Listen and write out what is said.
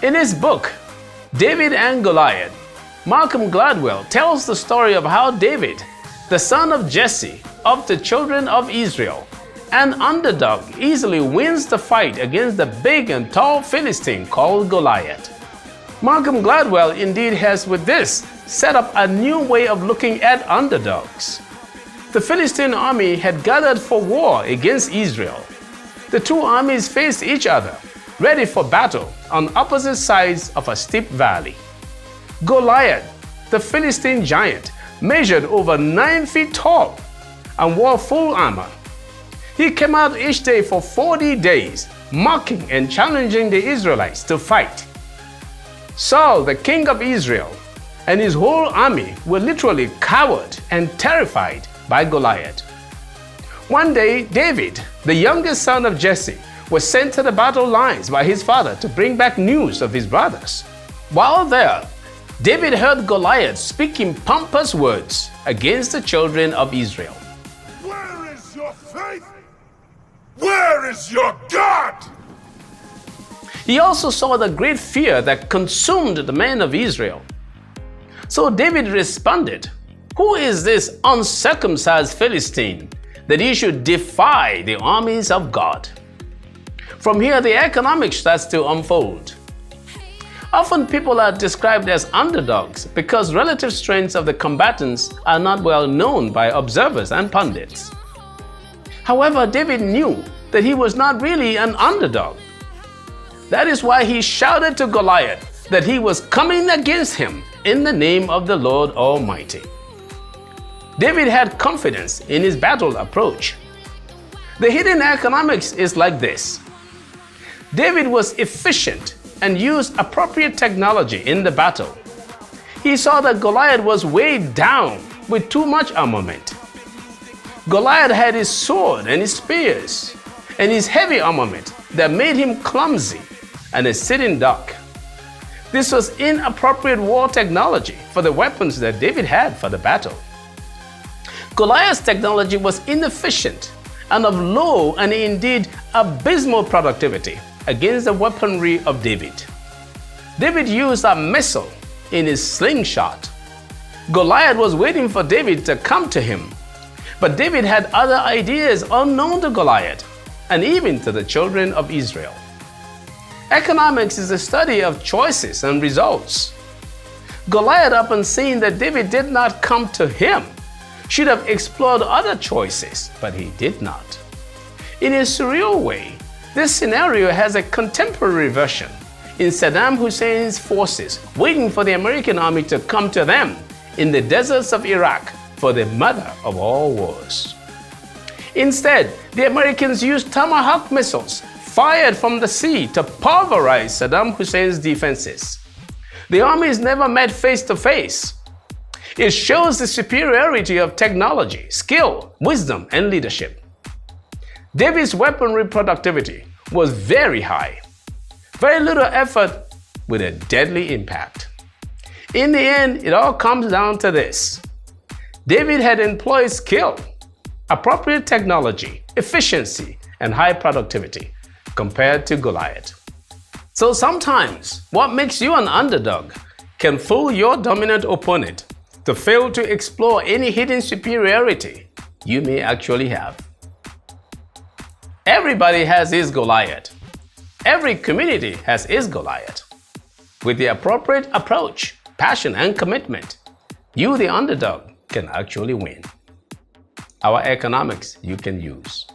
In his book, David and Goliath, Malcolm Gladwell tells the story of how David, the son of Jesse of the children of Israel, an underdog, easily wins the fight against the big and tall Philistine called Goliath. Malcolm Gladwell indeed has with this set up a new way of looking at underdogs. The Philistine army had gathered for war against Israel. The two armies faced each other, ready for battle on opposite sides of a steep valley. Goliath, the Philistine giant, measured over 9 feet tall and wore full armor. He came out each day for 40 days, mocking and challenging the Israelites to fight. Saul, the king of Israel, and his whole army were literally cowed and terrified by Goliath. One day, David, the youngest son of Jesse, was sent to the battle lines by his father to bring back news of his brothers. While there, David heard Goliath speaking pompous words against the children of Israel. Where is your faith? Where is your God? He also saw the great fear that consumed the men of Israel. So David responded, "Who is this uncircumcised Philistine that he should defy the armies of God?" From here, the economics starts to unfold. Often people are described as underdogs because relative strengths of the combatants are not well known by observers and pundits. However, David knew that he was not really an underdog. That is why he shouted to Goliath that he was coming against him in the name of the Lord Almighty. David had confidence in his battle approach. The hidden economics is like this. David was efficient and used appropriate technology in the battle. He saw that Goliath was weighed down with too much armament. Goliath had his sword and his spears and his heavy armament that made him clumsy and a sitting duck. This was inappropriate war technology for the weapons that David had for the battle. Goliath's technology was inefficient and of low and indeed abysmal productivity against the weaponry of David. David used a missile in his slingshot. Goliath was waiting for David to come to him, but David had other ideas unknown to Goliath and even to the children of Israel. Economics is the study of choices and results. Goliath, upon seeing that David did not come to him, should have explored other choices, but he did not. In a surreal way, this scenario has a contemporary version in Saddam Hussein's forces waiting for the American army to come to them in the deserts of Iraq for the mother of all wars. Instead, the Americans used Tomahawk missiles fired from the sea to pulverize Saddam Hussein's defenses. The armies never met face to face. It shows the superiority of technology, skill, wisdom, and leadership. David's weaponry productivity was very high. Very little effort with a deadly impact. In the end, it all comes down to this. David had employed skill, appropriate technology, efficiency, and high productivity compared to Goliath. So sometimes, what makes you an underdog can fool your dominant opponent to fail to explore any hidden superiority you may actually have. Everybody has his Goliath. Every community has its Goliath. With the appropriate approach, passion, and commitment, you, the underdog, can actually win. Our economics you can use.